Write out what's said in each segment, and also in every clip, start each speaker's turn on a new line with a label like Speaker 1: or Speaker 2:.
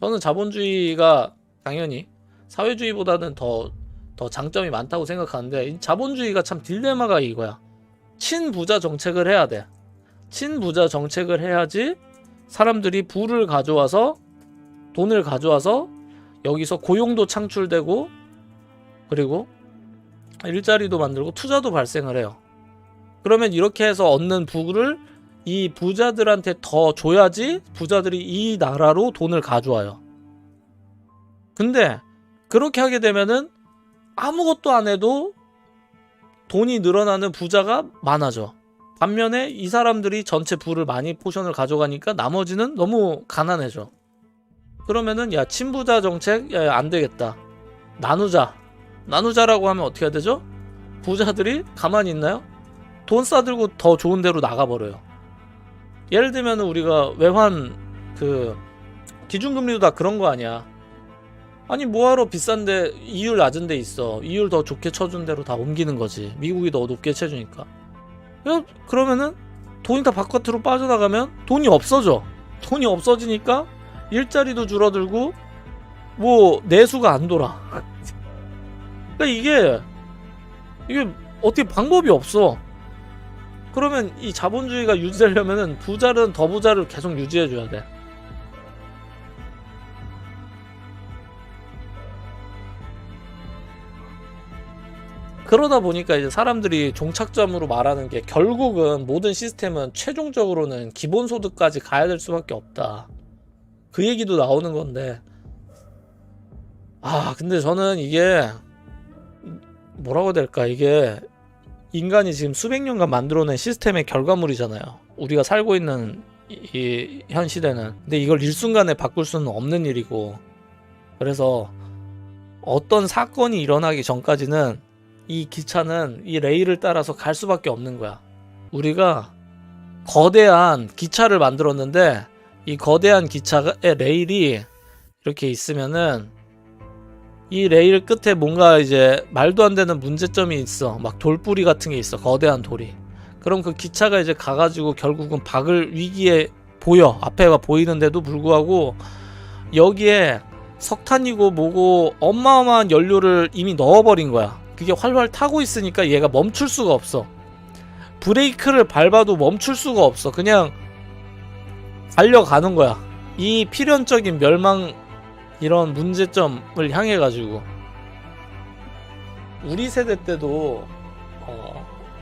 Speaker 1: 저는 자본주의가 당연히 사회주의보다는 더 장점이 많다고 생각하는데, 이 자본주의가 참 딜레마가 이거야. 친부자 정책을 해야 돼. 친부자 정책을 해야지 사람들이 부를 가져와서, 돈을 가져와서 여기서 고용도 창출되고, 그리고 일자리도 만들고 투자도 발생을 해요. 그러면 이렇게 해서 얻는 부를 이 부자들한테 더 줘야지 부자들이 이 나라로 돈을 가져와요. 근데 그렇게 하게 되면은 아무것도 안 해도 돈이 늘어나는 부자가 많아져. 반면에 이 사람들이 전체 부를 많이 포션을 가져가니까 나머지는 너무 가난해져. 그러면은 야, 친부자 정책 야, 안 되겠다. 나누자라고 하면 어떻게 해야 되죠? 부자들이 가만히 있나요? 돈 싸들고 더 좋은 데로 나가버려요. 예를 들면 우리가 외환 기준금리도 다 그런 거 아니야. 아니 뭐하러 비싼데 이율 낮은 데 있어. 이율 더 좋게 쳐준 대로 다 옮기는 거지. 미국이 더 높게 쳐주니까. 그러면은 돈이 다 바깥으로 빠져나가면 돈이 없어져. 돈이 없어지니까 일자리도 줄어들고 뭐 내수가 안 돌아. 그러니까 이게 어떻게 방법이 없어. 그러면 이 자본주의가 유지되려면은 부자는 더 부자를 계속 유지해줘야 돼. 그러다 보니까 이제 사람들이 종착점으로 말하는 게 결국은 모든 시스템은 최종적으로는 기본소득까지 가야 될 수밖에 없다. 그 얘기도 나오는 건데, 근데 저는 이게 뭐라고 해야 될까, 이게 인간이 지금 수백 년간 만들어낸 시스템의 결과물이잖아요. 우리가 살고 있는 이 현 시대는. 근데 이걸 일순간에 바꿀 수는 없는 일이고, 그래서 어떤 사건이 일어나기 전까지는 이 기차는 이 레일을 따라서 갈 수밖에 없는 거야. 우리가 거대한 기차를 만들었는데 이 거대한 기차의 레일이 이렇게 있으면은 이 레일 끝에 뭔가 이제 말도 안 되는 문제점이 있어. 막 돌뿌리 같은 게 있어. 거대한 돌이. 그럼 그 기차가 이제 가가지고 결국은 박을 위기에 보여. 앞에가 보이는데도 불구하고 여기에 석탄이고 뭐고 어마어마한 연료를 이미 넣어버린 거야. 그게 활활 타고 있으니까 얘가 멈출 수가 없어. 브레이크를 밟아도 멈출 수가 없어. 그냥 달려가는 거야. 이 필연적인 멸망, 이런 문제점을 향해 가지고 우리 세대 때도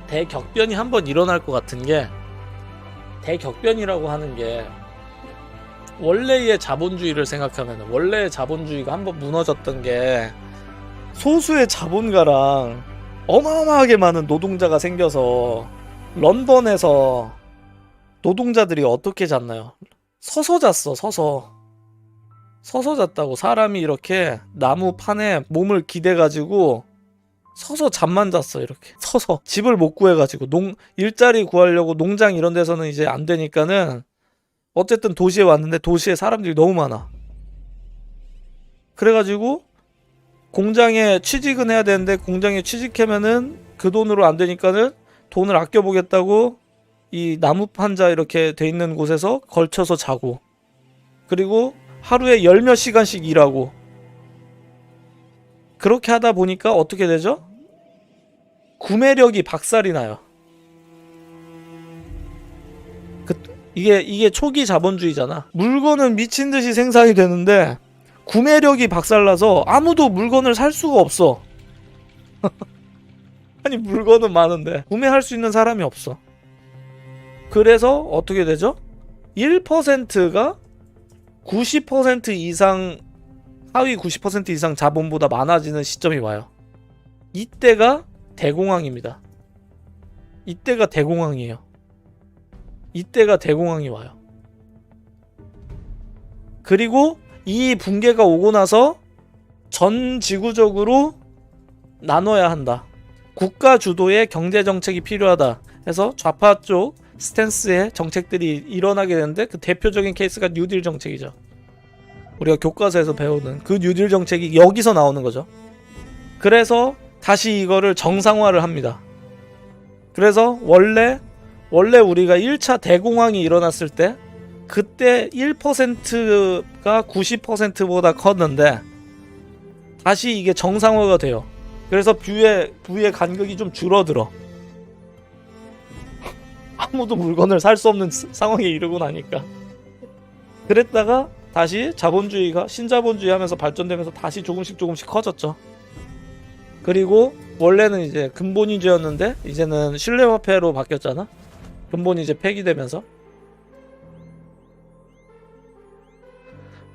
Speaker 1: 대격변이 한번 일어날 것 같은 게, 대격변이라고 하는 게 원래의 자본주의를 생각하면 원래의 자본주의가 한번 무너졌던 게 소수의 자본가랑 어마어마하게 많은 노동자가 생겨서 런던에서 노동자들이 어떻게 잤나요? 서서 잤어. 서서 잤다고. 사람이 이렇게 나무 판에 몸을 기대가지고 서서 잠만 잤어. 이렇게 서서. 집을 못 구해가지고 일자리 구하려고 농장 이런 데서는 이제 안 되니까는 어쨌든 도시에 왔는데 도시에 사람들이 너무 많아. 그래가지고 공장에 취직은 해야 되는데 공장에 취직하면은 그 돈으로 안 되니까는 돈을 아껴보겠다고 이 나무 판자 이렇게 돼 있는 곳에서 걸쳐서 자고, 그리고 하루에 열 몇 시간씩 일하고, 그렇게 하다 보니까 어떻게 되죠? 구매력이 박살이 나요. 이게 초기 자본주의잖아. 물건은 미친 듯이 생산이 되는데 구매력이 박살나서 아무도 물건을 살 수가 없어. 아니 물건은 많은데 구매할 수 있는 사람이 없어. 그래서 어떻게 되죠? 1%가 90% 이상, 하위 90% 이상 자본보다 많아지는 시점이 와요. 이때가 대공황입니다. 이때가 대공황이에요. 이때가 대공황이 와요. 그리고 이 붕괴가 오고 나서 전 지구적으로 나눠야 한다. 국가 주도의 경제 정책이 필요하다 해서 좌파 쪽 스탠스의 정책들이 일어나게 되는데, 그 대표적인 케이스가 뉴딜 정책이죠. 우리가 교과서에서 배우는 그 뉴딜 정책이 여기서 나오는 거죠. 그래서 다시 이거를 정상화를 합니다. 그래서 원래 우리가 1차 대공황이 일어났을 때 그때 1%가 90%보다 컸는데 다시 이게 정상화가 돼요. 그래서 부의 간격이 좀 줄어들어. 아무도 물건을 살 수 없는 상황에 이르고 나니까. 그랬다가 다시 자본주의가 신자본주의 하면서 발전되면서 다시 조금씩 커졌죠. 그리고 원래는 이제 근본위제였는데 이제는 신뢰화폐로 바뀌었잖아. 근본위제 폐기되면서.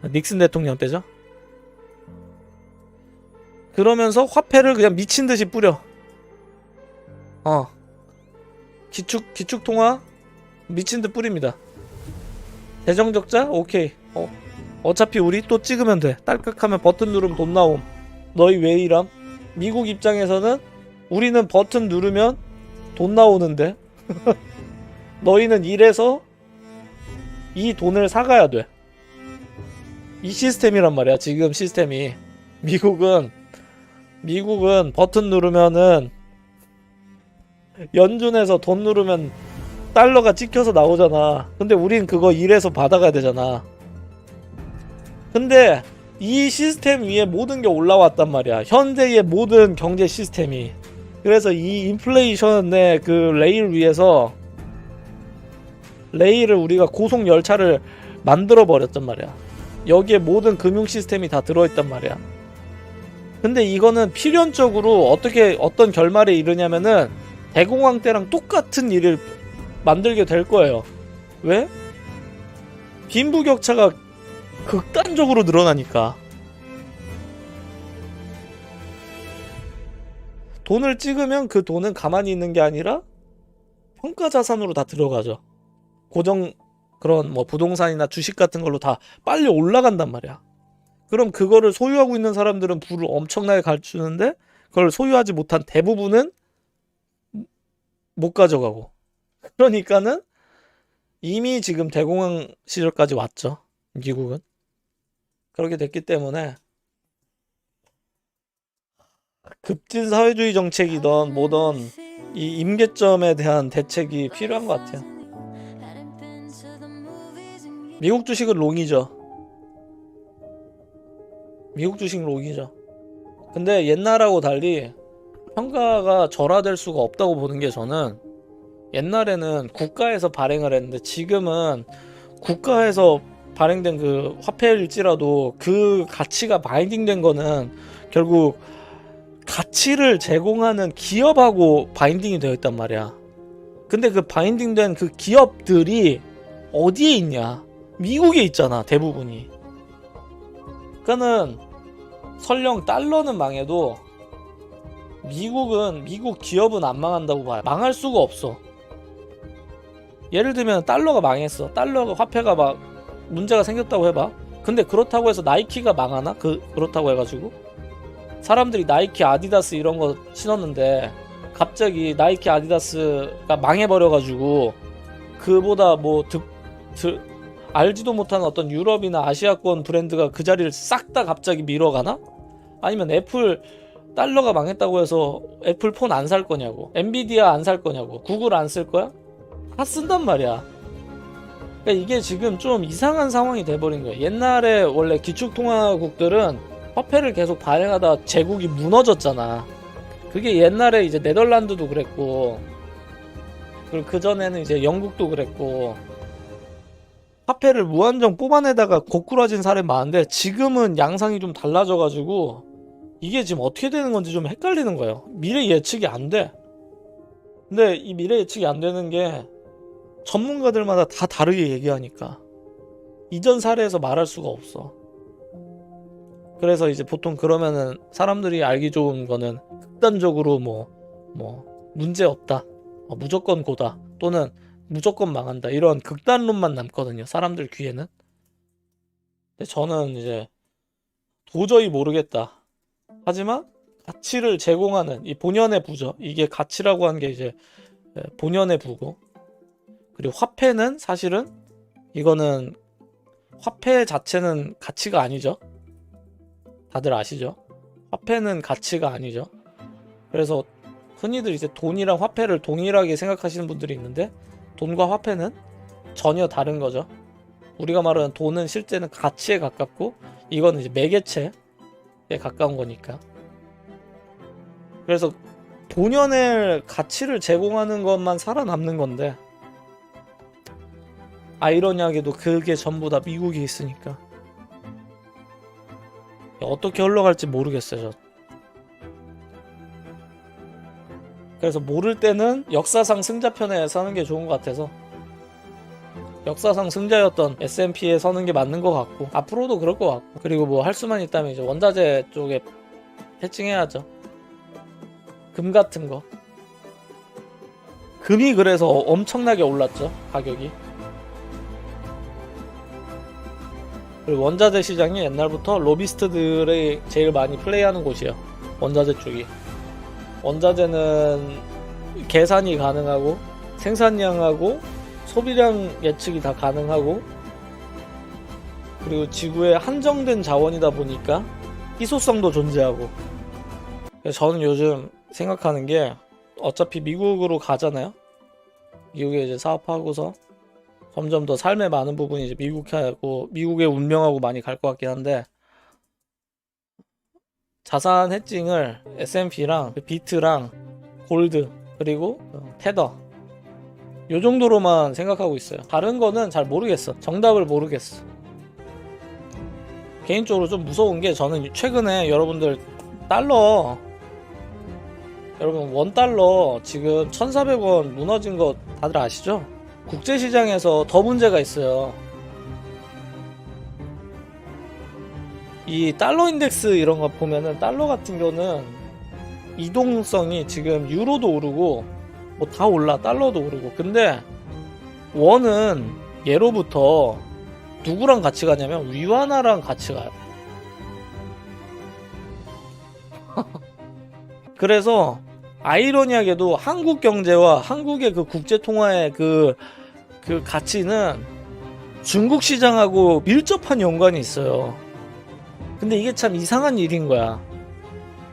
Speaker 1: 닉슨 대통령 때죠. 그러면서 화폐를 그냥 미친듯이 뿌려. 기축통화 미친듯 뿌립니다. 재정적자? 오케이. 어차피 우리 또 찍으면 돼. 딸깍하면 버튼 누르면 돈 나옴. 너희 왜 이람? 미국 입장에서는 우리는 버튼 누르면 돈 나오는데 너희는 이래서 이 돈을 사가야 돼. 이 시스템이란 말이야. 지금 시스템이. 미국은 버튼 누르면은 연준에서 돈 누르면 달러가 찍혀서 나오잖아. 근데 우린 그거 일해서 받아가야 되잖아. 근데 이 시스템 위에 모든 게 올라왔단 말이야. 현대의 모든 경제 시스템이. 그래서 이 인플레이션의 그 레일 위에서 레일을 우리가 고속 열차를 만들어 버렸단 말이야. 여기에 모든 금융 시스템이 다 들어있단 말이야. 근데 이거는 필연적으로 어떤 결말에 이르냐면은 대공황 때랑 똑같은 일을 만들게 될 거예요. 왜? 빈부격차가 극단적으로 늘어나니까. 돈을 찍으면 그 돈은 가만히 있는 게 아니라 평가자산으로 다 들어가죠. 고정 그런 뭐 부동산이나 주식 같은 걸로 다 빨리 올라간단 말이야. 그럼 그거를 소유하고 있는 사람들은 부를 엄청나게 갖추는데 그걸 소유하지 못한 대부분은 못 가져가고. 그러니까는 이미 지금 대공황 시절까지 왔죠. 미국은. 그렇게 됐기 때문에 급진 사회주의 정책이던 뭐던 이 임계점에 대한 대책이 필요한 것 같아요. 미국 주식은 롱이죠. 미국 주식 롱이죠. 근데 옛날하고 달리 평가가 절하될 수가 없다고 보는 게, 저는 옛날에는 국가에서 발행을 했는데 지금은 국가에서 발행된 그 화폐일지라도 그 가치가 바인딩된 거는 결국 가치를 제공하는 기업하고 바인딩이 되어 있단 말이야. 근데 그 바인딩된 그 기업들이 어디에 있냐? 미국에 있잖아, 대부분이. 그러니까는 설령 달러는 망해도 미국 기업은 안 망한다고 봐요. 망할 수가 없어. 예를 들면 달러가 망했어. 달러가 화폐가 막 문제가 생겼다고 해봐. 근데 그렇다고 해서 나이키가 망하나? 그렇다고 해가지고 사람들이 나이키, 아디다스 이런 거 신었는데 갑자기 나이키, 아디다스가 망해버려가지고 그보다 뭐 알지도 못한 어떤 유럽이나 아시아권 브랜드가 그 자리를 싹 다 갑자기 밀어가나? 아니면 애플, 달러가 망했다고 해서 애플 폰 안 살 거냐고, 엔비디아 안 살 거냐고, 구글 안 쓸 거야? 다 쓴단 말이야. 그러니까 이게 지금 좀 이상한 상황이 돼버린 거야. 옛날에 원래 기축통화국들은 화폐를 계속 발행하다 제국이 무너졌잖아. 그게 옛날에 이제 네덜란드도 그랬고, 그리고 그전에는 이제 영국도 그랬고, 화폐를 무한정 뽑아내다가 고꾸라진 사례 많은데 지금은 양상이 좀 달라져가지고 이게 지금 어떻게 되는 건지 좀 헷갈리는 거예요. 미래 예측이 안 돼. 근데 이 미래 예측이 안 되는 게 전문가들마다 다 다르게 얘기하니까 이전 사례에서 말할 수가 없어. 그래서 이제 보통 그러면은 사람들이 알기 좋은 거는 극단적으로 뭐 문제 없다, 무조건 고다, 또는 무조건 망한다, 이런 극단론만 남거든요, 사람들 귀에는. 근데 저는 이제 도저히 모르겠다. 하지만 가치를 제공하는 이 본연의 부죠. 이게 가치라고 하는 게 이제 본연의 부고, 그리고 화폐는 사실은 이거는 화폐 자체는 가치가 아니죠. 다들 아시죠? 화폐는 가치가 아니죠. 그래서 흔히들 이제 돈이랑 화폐를 동일하게 생각하시는 분들이 있는데 돈과 화폐는 전혀 다른 거죠. 우리가 말하는 돈은 실제는 가치에 가깝고 이거는 이제 매개체에 가까운 거니까. 그래서 본연의 가치를 제공하는 것만 살아남는 건데 아이러니하게도 그게 전부 다 미국이 있으니까 어떻게 흘러갈지 모르겠어요. 그래서 모를 때는 역사상 승자편에 서는 게 좋은 것 같아서 역사상 승자였던 S&P에 서는 게 맞는 것 같고 앞으로도 그럴 것 같고 그리고 뭐 할 수만 있다면 이제 원자재 쪽에 해칭해야죠. 금 같은 거. 금이 그래서 엄청나게 올랐죠. 가격이. 그리고 원자재 시장이 옛날부터 로비스트들이 제일 많이 플레이하는 곳이에요. 원자재 쪽이. 원자재는 계산이 가능하고 생산량하고 소비량 예측이 다 가능하고 그리고 지구에 한정된 자원이다 보니까 희소성도 존재하고. 그래서 저는 요즘 생각하는 게 어차피 미국으로 가잖아요. 미국에 이제 사업하고서 점점 더 삶의 많은 부분이 이제 미국의 운명하고 많이 갈 것 같긴 한데 자산 해칭을 S&P랑 비트랑 골드 그리고 테더 요 정도로만 생각하고 있어요. 다른 거는 잘 모르겠어. 정답을 모르겠어. 개인적으로 좀 무서운 게 저는 최근에 여러분 원달러 지금 1,400원 무너진 거 다들 아시죠? 국제시장에서 더 문제가 있어요. 이 달러 인덱스 이런 거 보면은 달러 같은 경우는 이동성이 지금 유로도 오르고 뭐 다 올라. 달러도 오르고. 근데 원은 예로부터 누구랑 같이 가냐면 위안화랑 같이 가요. 그래서 아이러니하게도 한국 경제와 한국의 그 국제 통화의 그 가치는 중국 시장하고 밀접한 연관이 있어요. 근데 이게 참 이상한 일인 거야.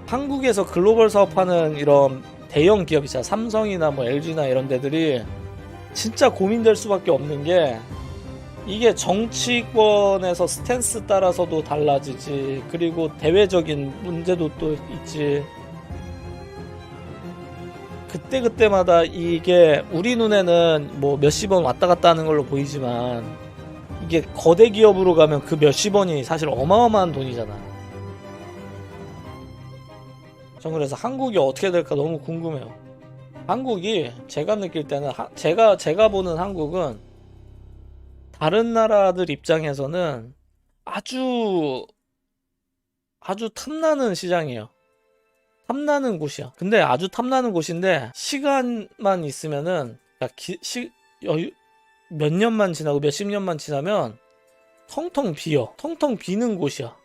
Speaker 1: 한국에서 글로벌 사업하는 이런 대형 기업 있잖아. 삼성이나 뭐 LG나 이런 데들이 진짜 고민될 수밖에 없는 게 이게 정치권에서 스탠스 따라서도 달라지지. 그리고 대외적인 문제도 또 있지. 그때마다 이게 우리 눈에는 뭐 몇십 원 왔다 갔다 하는 걸로 보이지만 이게 거대 기업으로 가면 그 몇십 원이 사실 어마어마한 돈이잖아. 전 그래서 한국이 어떻게 될까 너무 궁금해요. 한국이 제가 느낄 때는 제가 보는 한국은 다른 나라들 입장에서는 아주 탐나는 시장이에요. 탐나는 곳이야. 근데 아주 탐나는 곳인데 시간만 있으면은 몇 년만 지나고 몇십 년만 지나면 텅텅 비어. 텅텅 비는 곳이야.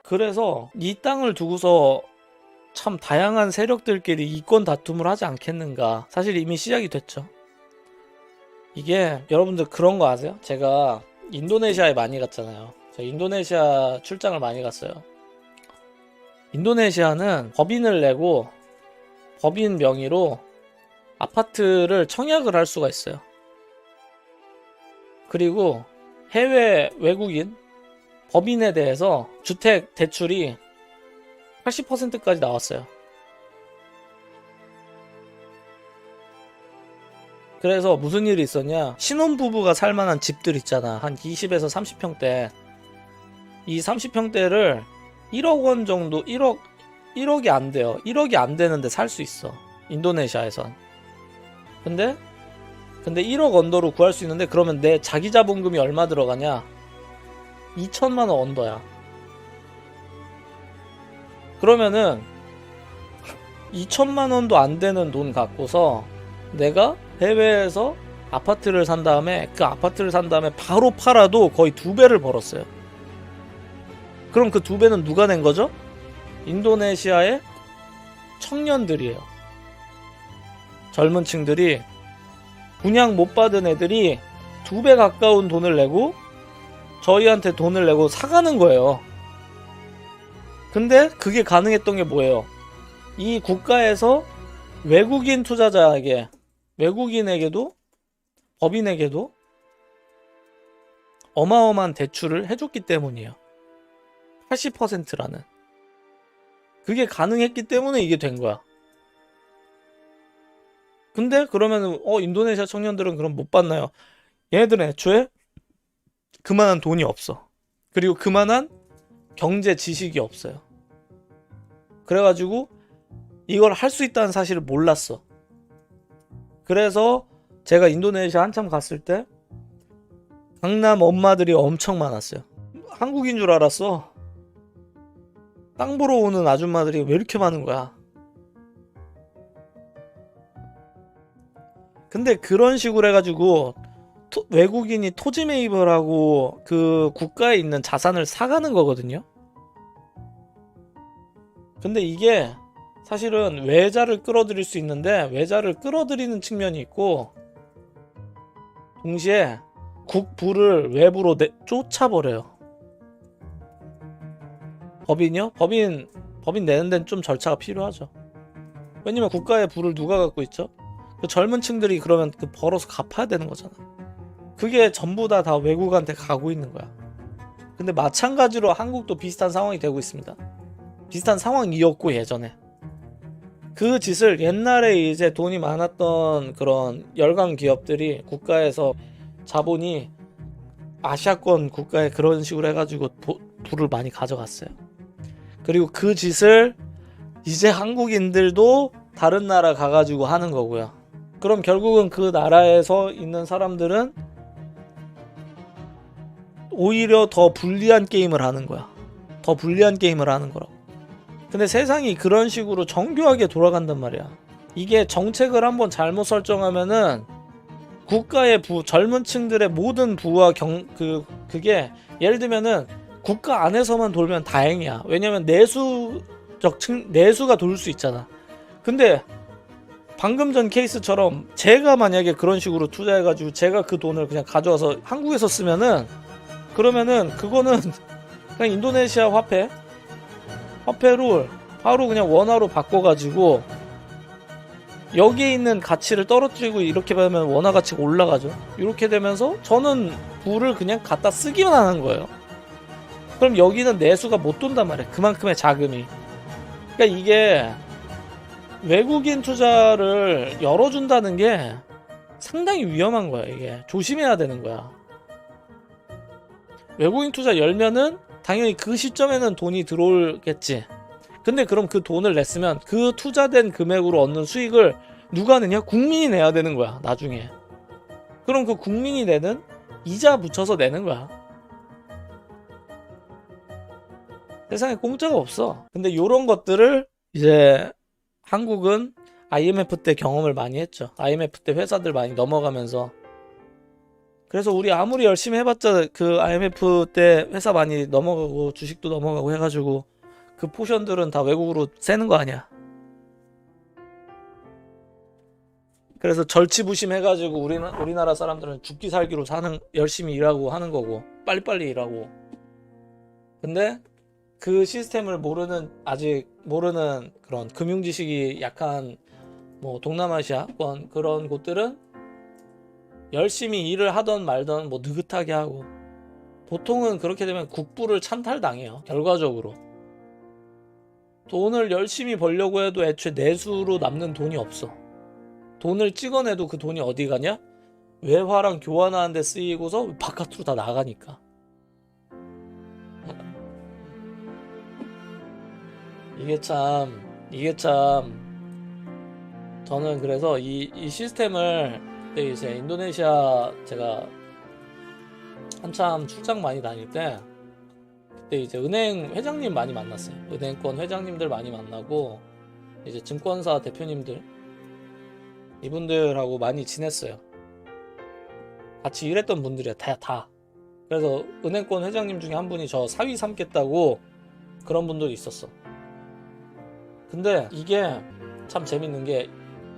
Speaker 1: 그래서 이 땅을 두고서 참 다양한 세력들끼리 이권 다툼을 하지 않겠는가. 사실 이미 시작이 됐죠. 이게 여러분들 그런 거 아세요? 제가 인도네시아에 많이 갔잖아요. 제가 인도네시아 출장을 많이 갔어요. 인도네시아는 법인을 내고 법인 명의로 아파트를 청약을 할 수가 있어요. 그리고 해외 외국인 법인에 대해서 주택 대출이 80%까지 나왔어요. 그래서 무슨 일이 있었냐, 신혼부부가 살만한 집들 있잖아. 한 20에서 30평대. 이 30평대를 1억 원 정도, 1억이 안 돼요. 1억이 안 되는데 살 수 있어. 인도네시아에선. 근데 1억 언더로 구할 수 있는데, 그러면 내 자기 자본금이 얼마 들어가냐? 2천만 원 언더야. 그러면은 2천만 원도 안 되는 돈 갖고서 내가 해외에서 아파트를 산 다음에 바로 팔아도 거의 2배를 벌었어요. 그럼 그 2배는 누가 낸 거죠? 인도네시아의 청년들이에요. 젊은 층들이, 분양 못 받은 애들이 2배 가까운 돈을 내고 저희한테 돈을 내고 사가는 거예요. 근데 그게 가능했던 게 뭐예요? 이 국가에서 외국인 투자자에게, 외국인에게도 법인에게도 어마어마한 대출을 해줬기 때문이에요. 80%라는. 그게 가능했기 때문에 이게 된 거야. 근데 그러면 인도네시아 청년들은 그럼 못 받나요? 얘네들은 애초에 그만한 돈이 없어. 그리고 그만한 경제 지식이 없어요. 그래가지고 이걸 할 수 있다는 사실을 몰랐어. 그래서 제가 인도네시아 한참 갔을 때 강남 엄마들이 엄청 많았어요. 한국인 줄 알았어. 땅 보러 오는 아줌마들이 왜 이렇게 많은 거야. 근데 그런 식으로 해가지고 외국인이 토지 매입을 하고 그 국가에 있는 자산을 사가는 거거든요. 근데 이게 사실은 외자를 끌어들일 수 있는데 외자를 끌어들이는 측면이 있고 동시에 국부를 외부로 쫓아버려요. 법인이요? 법인 내는 데는 좀 절차가 필요하죠. 왜냐면 국가의 부를 누가 갖고 있죠? 그 젊은 층들이 그러면 그 벌어서 갚아야 되는 거잖아. 그게 전부 다 외국한테 가고 있는 거야. 근데 마찬가지로 한국도 비슷한 상황이 되고 있습니다. 비슷한 상황이었고 예전에 그 짓을 옛날에 이제 돈이 많았던 그런 열강 기업들이 국가에서 자본이 아시아권 국가에 그런 식으로 해가지고 부를 많이 가져갔어요. 그리고 그 짓을 이제 한국인들도 다른 나라 가가지고 하는 거고요. 그럼 결국은 그 나라에서 있는 사람들은 오히려 더 불리한 게임을 하는 거야. 더 불리한 게임을 하는 거라고. 근데 세상이 그런 식으로 정교하게 돌아간단 말이야. 이게 정책을 한번 잘못 설정하면은 국가의 젊은 층들의 모든 부와 그게 예를 들면은 국가 안에서만 돌면 다행이야. 왜냐면 내수가 돌 수 있잖아. 근데 방금 전 케이스처럼 제가 만약에 그런 식으로 투자해가지고 제가 그 돈을 그냥 가져와서 한국에서 쓰면은 그러면은 그거는 그냥 인도네시아 화폐를 바로 그냥 원화로 바꿔가지고 여기에 있는 가치를 떨어뜨리고 이렇게 하면 원화 가치가 올라가죠. 이렇게 되면서 저는 부를 그냥 갖다 쓰기만 하는 거예요. 그럼 여기는 내수가 못 돈단 말이야. 그만큼의 자금이. 그러니까 이게 외국인 투자를 열어준다는 게 상당히 위험한 거야. 이게 조심해야 되는 거야. 외국인 투자 열면은 당연히 그 시점에는 돈이 들어오겠지. 근데 그럼 그 돈을 냈으면 그 투자된 금액으로 얻는 수익을 누가 내냐? 국민이 내야 되는 거야. 나중에. 그럼 그 국민이 내는 이자 붙여서 내는 거야. 세상에 공짜가 없어. 근데 요런 것들을 이제 한국은 IMF 때 경험을 많이 했죠. IMF 때 회사들 많이 넘어가면서. 그래서 우리 아무리 열심히 해봤자 그 IMF 때 회사 많이 넘어가고 주식도 넘어가고 해가지고 그 포션들은 다 외국으로 새는 거 아니야. 그래서 절치부심해가지고 우리나라 사람들은 죽기 살기로 열심히 일하고 하는 거고 빨리빨리 일하고. 근데 그 시스템을 아직 모르는 그런 금융지식이 약한 뭐 동남아시아권 그런 곳들은 열심히 일을 하던 말던 뭐 느긋하게 하고 보통은 그렇게 되면 국부를 찬탈당해요. 결과적으로 돈을 열심히 벌려고 해도 애초에 내수로 남는 돈이 없어. 돈을 찍어내도 그 돈이 어디 가냐? 외화랑 교환하는 데 쓰이고서 바깥으로 다 나가니까. 이게 참 저는 그래서 이 시스템을 그때 이제 인도네시아 제가 한참 출장 많이 다닐 때 그때 이제 은행 회장님 많이 만났어요. 은행권 회장님들 많이 만나고 이제 증권사 대표님들 이분들하고 많이 지냈어요. 같이 일했던 분들이야. 다. 그래서 은행권 회장님 중에 한 분이 저 사위 삼겠다고 그런 분들이 있었어. 근데 이게 참 재밌는 게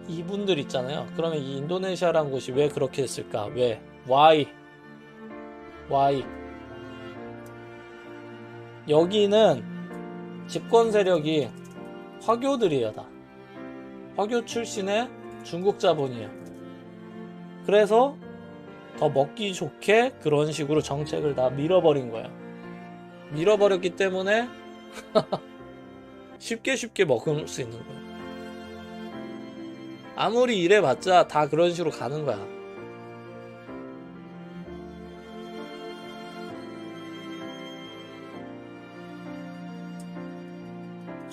Speaker 1: 이분들 있잖아요. 그러면 이 인도네시아라는 곳이 왜 그렇게 됐을까? 왜? Why? 여기는 집권 세력이 화교들이에요. 다 화교 출신의 중국 자본이에요. 그래서 더 먹기 좋게 그런 식으로 정책을 다 밀어버린 거야. 밀어버렸기 때문에 쉽게 먹을 수 있는 거야. 아무리 이래봤자 다 그런 식으로 가는 거야.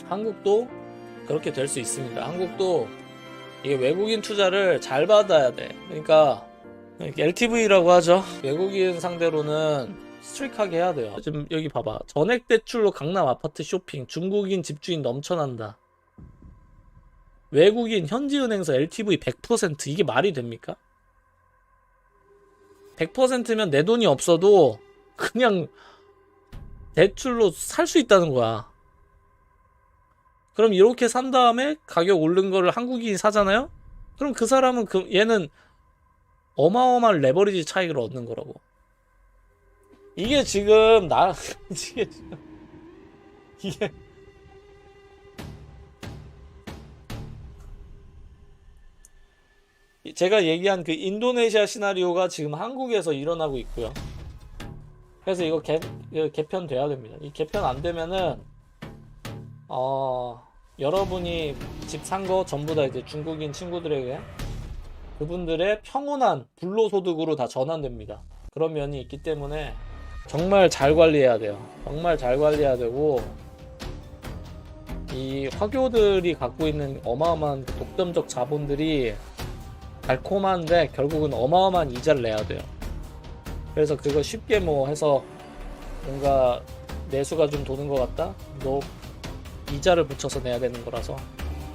Speaker 1: 한국도 그렇게 될 수 있습니다. 한국도 이게 외국인 투자를 잘 받아야 돼. 그러니까 LTV라고 하죠. 외국인 상대로는 스트릭하게 해야 돼요. 지금 여기 봐봐. 전액 대출로 강남 아파트 쇼핑, 중국인 집주인 넘쳐난다. 외국인 현지은행에서 LTV 100%, 이게 말이 됩니까? 100%면 내 돈이 없어도 그냥 대출로 살 수 있다는 거야. 그럼 이렇게 산 다음에 가격 오른 거를 한국인이 사잖아요? 그럼 그 사람은 얘는 어마어마한 레버리지 차익을 얻는 거라고. 이게 지금 이게 제가 얘기한 그 인도네시아 시나리오가 지금 한국에서 일어나고 있고요. 그래서 이거 개편돼야 됩니다. 이 개편 안 되면은 여러분이 집 산 거 전부 다 이제 중국인 친구들에게 그분들의 평온한 불로소득으로 다 전환됩니다. 그런 면이 있기 때문에 정말 잘 관리해야 돼요. 정말 잘 관리해야 되고, 이 화교들이 갖고 있는 어마어마한 독점적 자본들이 달콤한데 결국은 어마어마한 이자를 내야 돼요. 그래서 그거 쉽게 뭐 해서 뭔가 내수가 좀 도는 것 같다? 너 이자를 붙여서 내야 되는 거라서